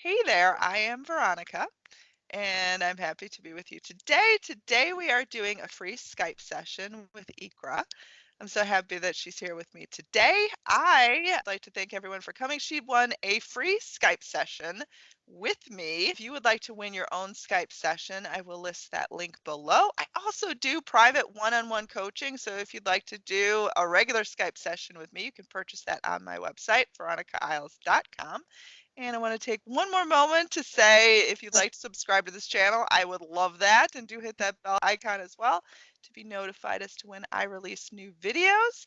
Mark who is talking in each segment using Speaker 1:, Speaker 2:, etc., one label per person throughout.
Speaker 1: Hey there, I am Veronica, and I'm happy to be with you today. Today we are doing a free Skype session with Ikra. I'm so happy that she's here with me today. I'd like to thank everyone for coming. She won a free Skype session with me. If you would like to win your own Skype session, I will list that link below. I also do private one-on-one coaching, so if you'd like to do a regular Skype session with me, you can purchase that on my website, VeronicaIsles.com. And I want to take one more moment to say if you'd like to subscribe to this channel, I would love that. And do hit that bell icon as well to be notified as to when I release new videos.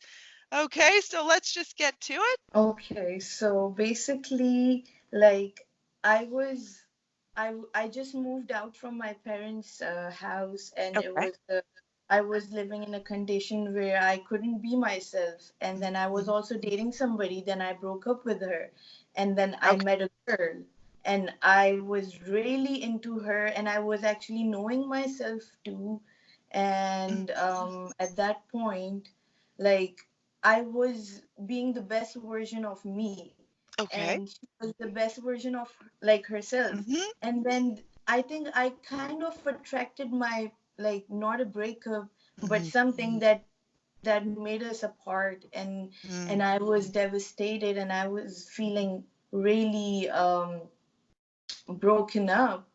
Speaker 1: Okay, so let's just get to it.
Speaker 2: Okay, so basically, like I was, I just moved out from my parents' house, and it
Speaker 1: Okay.
Speaker 2: was I was living in a condition where I couldn't be myself, and then I was
Speaker 1: Mhm.
Speaker 2: also dating somebody. Then I broke up with her, and then I
Speaker 1: Okay.
Speaker 2: met a girl, and I was really into her, and I was actually knowing myself too, and
Speaker 1: Mhm.
Speaker 2: at that point, like I was being the best version of me,
Speaker 1: Okay.
Speaker 2: and she was the best version of like herself.
Speaker 1: Mhm.
Speaker 2: And then I think I kind of attracted my, like, not a breakup, but
Speaker 1: Mhm.
Speaker 2: something that made us apart, and
Speaker 1: Mhm.
Speaker 2: I was devastated, and I was feeling really broken up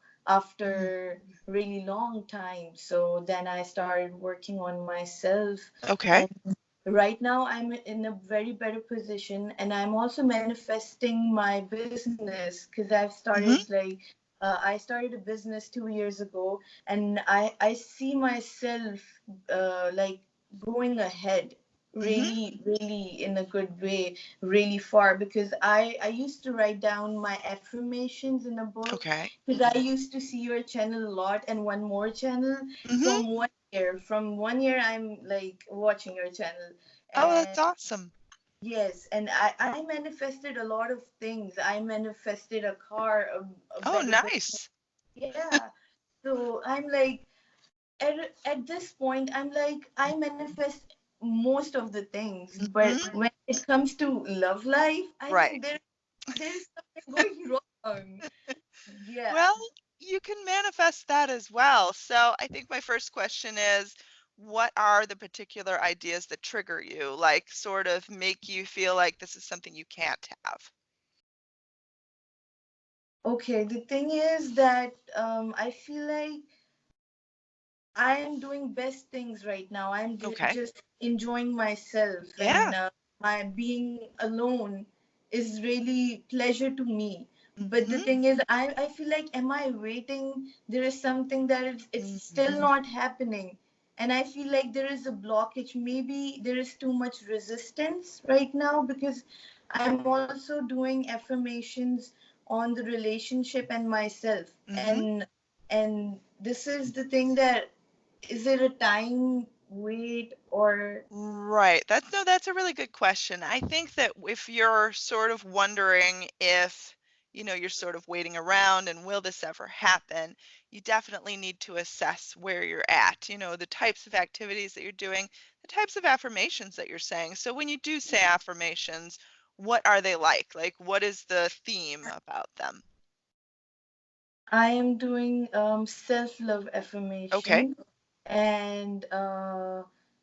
Speaker 1: Mhm.
Speaker 2: after really long time. So then I started working on myself,
Speaker 1: Okay.
Speaker 2: and right now I'm in a very better position, and I'm also manifesting my business because I've started
Speaker 1: Mhm.
Speaker 2: like I started a business 2 years ago, and I see myself like going ahead
Speaker 1: Mhm.
Speaker 2: really in a good way, really far, because I used to write down my affirmations in a book,
Speaker 1: Okay.
Speaker 2: because I used to see your channel a lot, and one more channel
Speaker 1: Mhm.
Speaker 2: from 1 year I'm like watching your channel.
Speaker 1: Oh, that's
Speaker 2: And
Speaker 1: awesome.
Speaker 2: yes, and I manifested a lot of things. I manifested a car, a
Speaker 1: Oh,
Speaker 2: better business.
Speaker 1: nice.
Speaker 2: Yeah. So I'm like, at this point, I'm like, I manifest most of the things, but
Speaker 1: Mhm.
Speaker 2: when it comes to love life, I think
Speaker 1: Right.
Speaker 2: there's something going wrong. Yeah.
Speaker 1: Well, you can manifest that as well. So I think my first question is, what are the particular ideas that trigger you, like sort of make you feel like this is something you can't have?
Speaker 2: Okay, the thing is that I feel like I am doing best things right now. I'm
Speaker 1: Okay.
Speaker 2: just enjoying myself,
Speaker 1: Yeah.
Speaker 2: and my being alone is really pleasure to me. But the
Speaker 1: Hmm.
Speaker 2: thing is, I feel like, am I waiting? There is something that it's still
Speaker 1: Hmm.
Speaker 2: not happening, and I feel like there is a blockage. Maybe there is too much resistance right now, because I'm also doing affirmations on the relationship and myself,
Speaker 1: Hmm.
Speaker 2: and this is the thing that, is it a time wait or
Speaker 1: Right. That's no, that's a really good question. I think that if you're sort of wondering if, you're sort of waiting around and will this ever happen, you definitely need to assess where you're at, the types of activities that you're doing, the types of affirmations that you're saying. So when you do say affirmations, what are they like? Like, what is the theme about them?
Speaker 2: I am doing self-love
Speaker 1: Okay.
Speaker 2: affirmation, and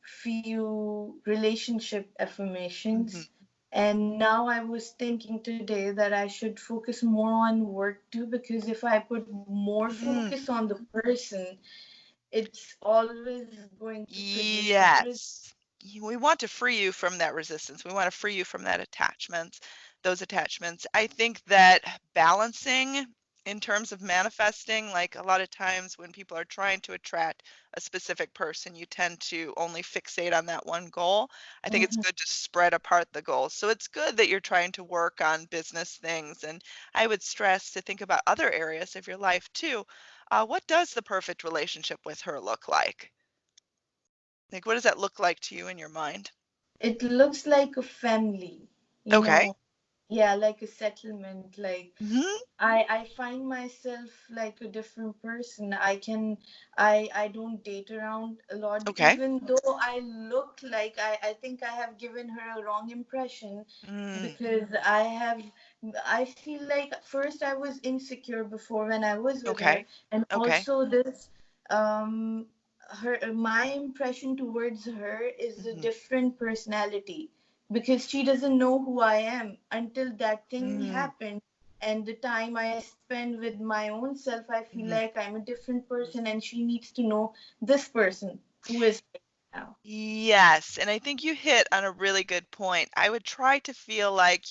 Speaker 2: few relationship
Speaker 1: Hmm.
Speaker 2: affirmations. And now I was thinking today that I should focus more on work too, because if I put more
Speaker 1: Hmm.
Speaker 2: focus on the person, it's always going to produce
Speaker 1: Yes. We want to free you from that resistance. We want to free you from that attachments, those attachments. I think that balancing in terms of manifesting, like a lot of times when people are trying to attract a specific person, you tend to only fixate on that one goal. I think it's
Speaker 2: Mhm.
Speaker 1: good to spread apart the goals. So it's good that you're trying to work on business things. And I would stress to think about other areas of your life too. What does the perfect relationship with her look like? Like, what does that look like to you in your mind?
Speaker 2: It looks like a family, you
Speaker 1: Okay.
Speaker 2: know. Yeah, like a settlement. Like
Speaker 1: Mhm.
Speaker 2: I find myself like a different person. I don't date around a lot,
Speaker 1: Okay.
Speaker 2: even though I look like, I think I have given her a wrong impression,
Speaker 1: Mm.
Speaker 2: because I have I feel like first I was insecure before when I was with her,
Speaker 1: Okay.
Speaker 2: and
Speaker 1: Okay.
Speaker 2: also this um her my impression towards her is a
Speaker 1: Mhm.
Speaker 2: different personality, because she doesn't know who I am until that thing
Speaker 1: Mm,
Speaker 2: happened. And the time I spend with my own self, I feel
Speaker 1: mhm.
Speaker 2: like I'm a different person, and she needs to know this person who is right now.
Speaker 1: Yes, and I think you hit on a really good point. I would try to feel like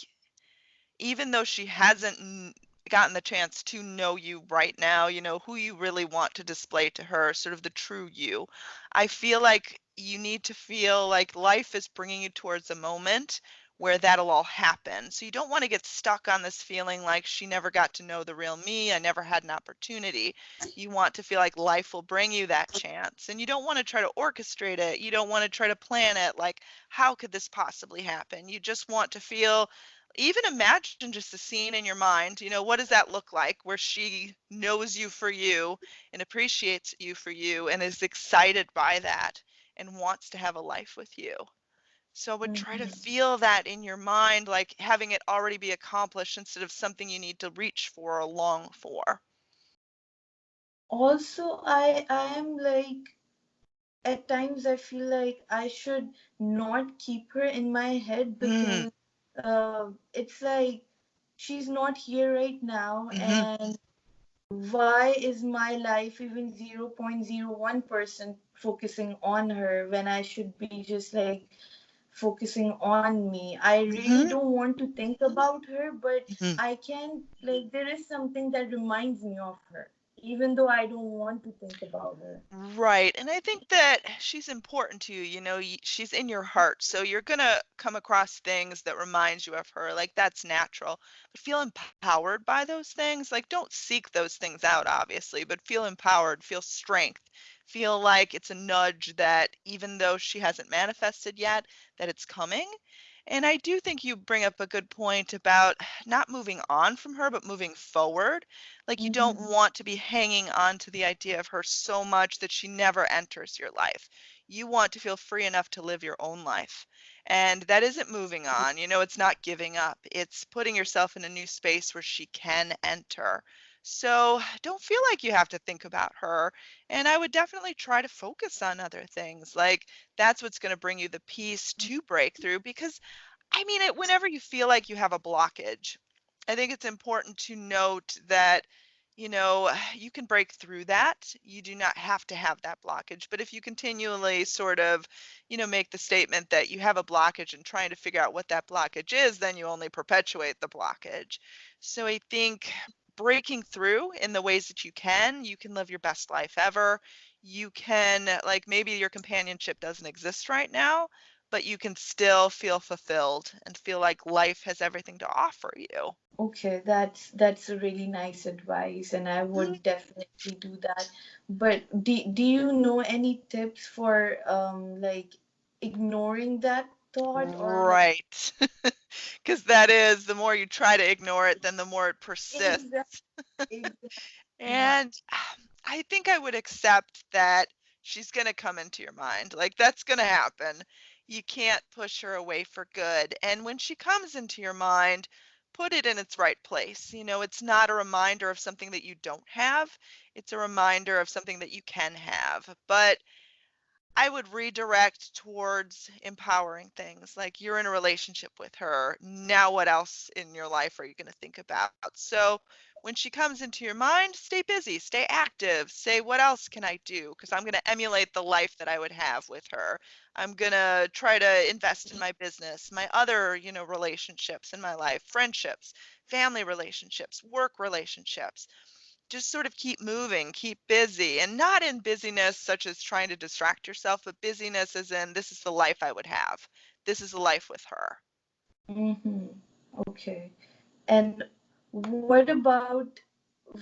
Speaker 1: even though she hasn't gotten the chance to know you right now, who you really want to display to her, sort of the true you, I feel like you need to feel like life is bringing you towards a moment where that'll all happen. So you don't want to get stuck on this feeling like she never got to know the real me, I never had an opportunity. You want to feel like life will bring you that chance. And you don't want to try to orchestrate it. You don't want to try to plan it like, how could this possibly happen? You just want to feel, even imagine just a scene in your mind, what does that look like where she knows you for you and appreciates you for you and is excited by that and wants to have a life with you. So I would try to
Speaker 2: Mhm.
Speaker 1: feel that in your mind, like having it already be accomplished instead of something you need to reach for or long for.
Speaker 2: Also, I am like, at times I feel like I should not keep her in my head,
Speaker 1: Mm,
Speaker 2: because it's like she's not here right now,
Speaker 1: hmm.
Speaker 2: and why is my life even 0.01% focusing on her when I should be just like focusing on me? I really
Speaker 1: Hmm.
Speaker 2: don't want to think about her, but
Speaker 1: Hmm.
Speaker 2: I can, like, there is something that reminds me of her, even though I don't want to think about her.
Speaker 1: Right. And I think that she's important to you. She's in your heart. So you're going to come across things that remind you of her. Like that's natural. But feel empowered by those things. Like don't seek those things out, obviously, but feel empowered, feel strength. Feel like it's a nudge that even though she hasn't manifested yet, that it's coming. And I do think you bring up a good point about not moving on from her, but moving forward. Like you don't
Speaker 2: Mm-hmm.
Speaker 1: want to be hanging on to the idea of her so much that she never enters your life. You want to feel free enough to live your own life. And that isn't moving on. It's not giving up. It's putting yourself in a new space where she can enter. So don't feel like you have to think about her. And I would definitely try to focus on other things. Like that's what's going to bring you the peace to break through because I mean, whenever you feel like you have a blockage, I think it's important to note that, you can break through that. You do not have to have that blockage. But if you continually sort of, make the statement that you have a blockage and trying to figure out what that blockage is, then you only perpetuate the blockage. So I think breaking through in the ways that you can live your best life ever. You can, like, maybe your companionship doesn't exist right now, but you can still feel fulfilled and feel like life has everything to offer you.
Speaker 2: Okay, that's a really nice advice, and I
Speaker 1: Mhm.
Speaker 2: would definitely do that. But do you know any tips for like ignoring that thought, or like
Speaker 1: Right. Because that is, the more you try to ignore it, then the more it
Speaker 2: exactly,
Speaker 1: persists.
Speaker 2: exactly.
Speaker 1: And I think I would accept that she's going to come into your mind. Like, that's going to happen. You can't push her away for good. And when she comes into your mind, put it in its right place. It's not a reminder of something that you don't have, it's a reminder of something that you can have. But I would redirect towards empowering things. Like you're in a relationship with her. Now, what else in your life are you going to think about? So, when she comes into your mind, stay busy, stay active, say, what else can I do? Because I'm going to emulate the life that I would have with her. I'm going to try to invest in my business, my other, relationships in my life, friendships, family relationships, work relationships. Just sort of keep moving, keep busy, and not in busyness such as trying to distract yourself, but busyness as in this is the life I would have. This is the life with her.
Speaker 2: Mm-hmm. Okay. And what about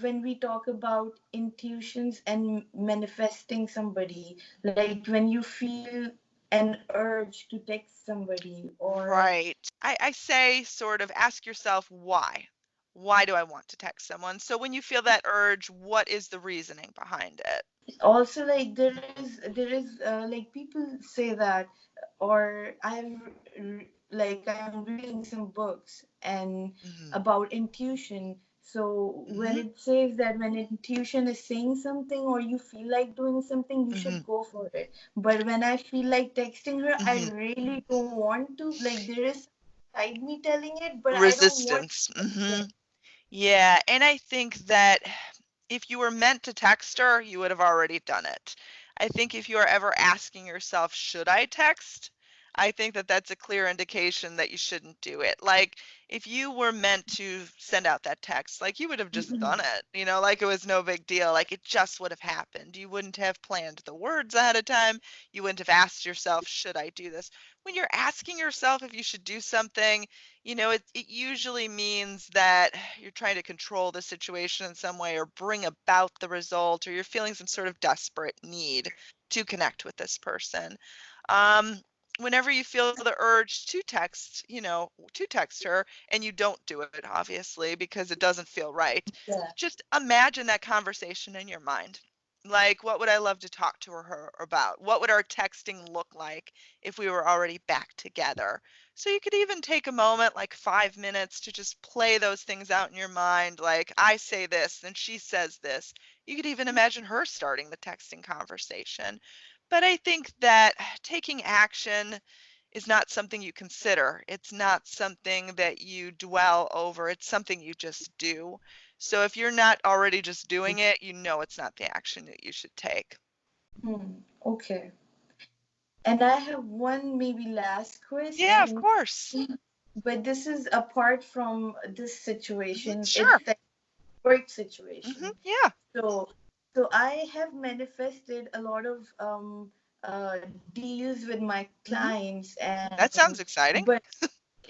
Speaker 2: when we talk about intuitions and manifesting somebody, like when you feel an urge to text somebody, or
Speaker 1: Right. I say sort of ask yourself why. Why do I want to text someone? So when you feel that urge, what is the reasoning behind it?
Speaker 2: also like there is like people say that, or I've like I'm reading some books and
Speaker 1: Mhm.
Speaker 2: about intuition. So when
Speaker 1: Mhm.
Speaker 2: it says that when intuition is saying something or you feel like doing something, you should
Speaker 1: Mhm.
Speaker 2: go for it. But when I feel like texting her, I
Speaker 1: Mhm.
Speaker 2: really don't want to. Like there is inside me telling it, but I don't want.
Speaker 1: Resistance. Mhm. Yeah, and I think that if you were meant to text her, you would have already done it. I think if you are ever asking yourself, should I text? I think that that's a clear indication that you shouldn't do it. Like, if you were meant to send out that text, like you would have just done it, like it was no big deal. Like it just would have happened. You wouldn't have planned the words ahead of time. You wouldn't have asked yourself, should I do this? When you're asking yourself if you should do something, it usually means that you're trying to control the situation in some way or bring about the result, or you're feeling some sort of desperate need to connect with this person. Um, Whenever you feel the urge to text her and you don't do it, obviously, because it doesn't feel right,
Speaker 2: Yeah.
Speaker 1: just imagine that conversation in your mind. Like, what would I love to talk to her about? What would our texting look like if we were already back together? So you could even take a moment, like 5 minutes, to just play those things out in your mind. Like, I say this, and she says this. You could even imagine her starting the texting conversation. But I think that taking action is not something you consider. It's not something that you dwell over. It's something you just do. So if you're not already just doing it, you know it's not the action that you should take.
Speaker 2: Okay. And I have one maybe last
Speaker 1: Yeah, of
Speaker 2: question,
Speaker 1: course.
Speaker 2: but this is apart from this situation.
Speaker 1: Sure.
Speaker 2: It's a work situation.
Speaker 1: Yeah.
Speaker 2: So, so I have manifested a lot of deals with my
Speaker 1: hmm
Speaker 2: clients,
Speaker 1: That
Speaker 2: and
Speaker 1: sounds exciting.
Speaker 2: but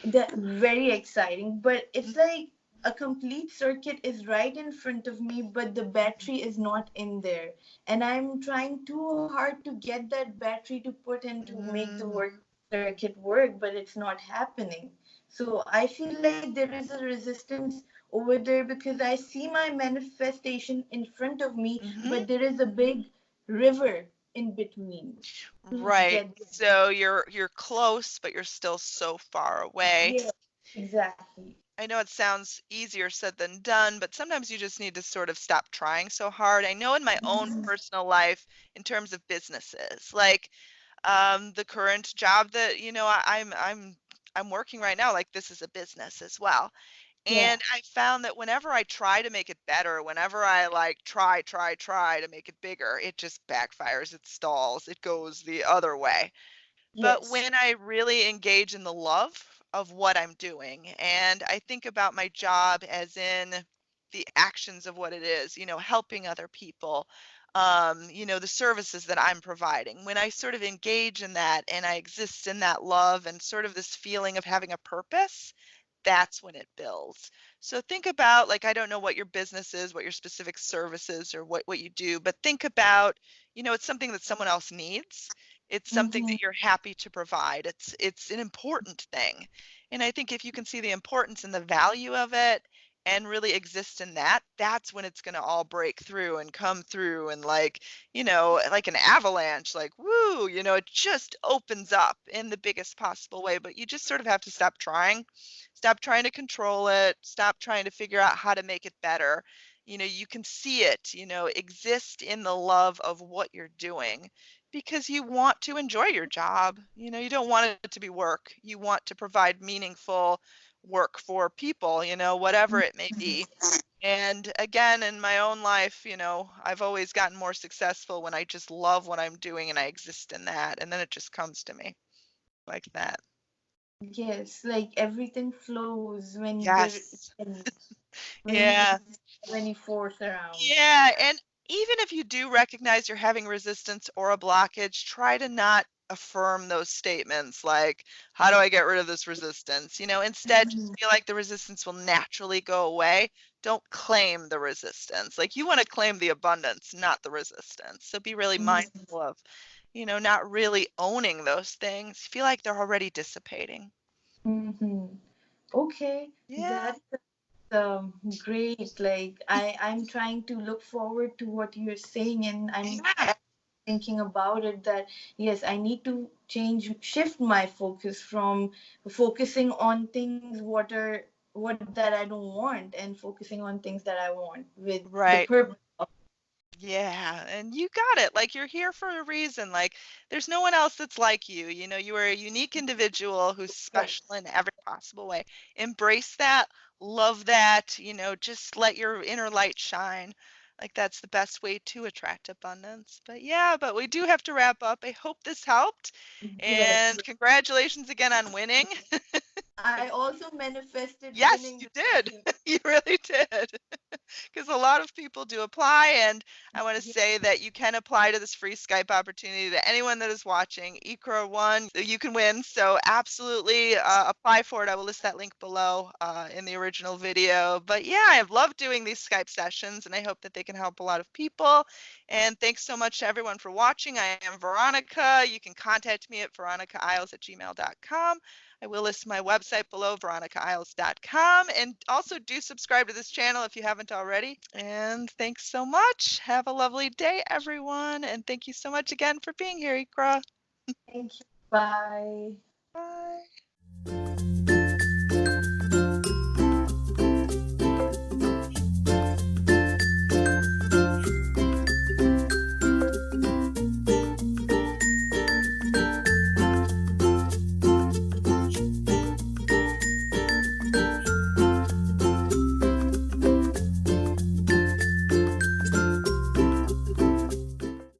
Speaker 2: that very exciting. But it's
Speaker 1: Mhm,
Speaker 2: like a complete circuit is right in front of me, but the
Speaker 1: mhm,
Speaker 2: battery is not in there, and I'm trying too hard to get that battery to put in to make the
Speaker 1: mhm,
Speaker 2: work circuit work, but it's not happening. So I feel like there is a resistance over there because I see my manifestation in front of me,
Speaker 1: mhm.
Speaker 2: but there is a big river in between to
Speaker 1: Right.
Speaker 2: get there.
Speaker 1: So you're close, but you're still so far away.
Speaker 2: Yeah, exactly.
Speaker 1: I know it sounds easier said than done, but sometimes you just need to sort of stop trying so hard. I know in my own personal life, in terms of businesses, like the current job that I'm working right now, like this is a business as well.
Speaker 2: Yeah.
Speaker 1: And I found that whenever I try to make it better, whenever I like try to make it bigger, it just backfires, it stalls, it goes the other way. But
Speaker 2: Yes.
Speaker 1: when I really engage in the love of what I'm doing, and I think about my job as in the actions of what it is, helping other people, the services that I'm providing, when I sort of engage in that and I exist in that love and sort of this feeling of having a purpose, that's when it builds. So think about, like, I don't know what your business is, what your specific services or what you do, but think about, it's something that someone else needs. It's something
Speaker 2: Mm-hmm.
Speaker 1: that you're happy to provide. It's an important thing. And I think if you can see the importance and the value of it and really exist in that, that's when it's going to all break through and come through and like an avalanche, like woo, it just opens up in the biggest possible way. But you just sort of have to stop trying to control it, stop trying to figure out how to make it better. You can see it, exist in the love of what you're doing because you want to enjoy your job. You don't want it to be work. You want to provide meaningful work for people, whatever it may be. And again, in my own life, I've always gotten more successful when I just love what I'm doing and I exist in that. And then it just comes to me like that.
Speaker 2: Yes, like everything flows
Speaker 1: Yes.
Speaker 2: when
Speaker 1: Yeah.
Speaker 2: when you force around.
Speaker 1: Yeah, and even if you do recognize you're having resistance or a blockage, try to not affirm those statements like, how do I get rid of this resistance? Instead, just
Speaker 2: Mhm.
Speaker 1: feel like the resistance will naturally go away. Don't claim the resistance. Like you want to claim the abundance, not the resistance. So be really mindful of, not really owning those things. Feel like they're already dissipating.
Speaker 2: Mm-hmm. Okay,
Speaker 1: Yeah.
Speaker 2: that's great. Like I'm trying to look forward to what you're saying, and I'm
Speaker 1: Yeah.
Speaker 2: thinking about it that yes, I need to shift my focus from focusing on things what that I don't want, and focusing on things that I want with the
Speaker 1: Right.
Speaker 2: purpose.
Speaker 1: Yeah, and you got it. Like you're here for a reason. Like there's no one else that's like you. You know, you are a unique individual who's special
Speaker 2: Yes.
Speaker 1: in every possible way. Embrace that, love that, you know, just let your inner light shine. Like that's the best way to attract abundance. But yeah, but we do have to wrap up. I hope this helped.
Speaker 2: Yes.
Speaker 1: And congratulations again on winning.
Speaker 2: I also manifested
Speaker 1: Yes,
Speaker 2: winning
Speaker 1: you
Speaker 2: the
Speaker 1: did.
Speaker 2: session.
Speaker 1: You really did. Because a lot of people do apply, and I want to
Speaker 2: Yeah.
Speaker 1: say that you can apply to this free Skype opportunity to anyone that is watching. ICRA won, you can win, so absolutely apply for it. I will list that link below in the original video. But yeah, I've loved doing these Skype sessions, and I hope that they can help a lot of people. And thanks so much to everyone for watching. I am Veronica. You can contact me at veronicaisles@gmail.com. I will list my website below, veronicaisles.com. And also do subscribe to this channel if you haven't already. And thanks so much. Have a lovely day, everyone. And thank you so much again for being here, Ikra.
Speaker 2: Thank you. Bye.
Speaker 1: Bye.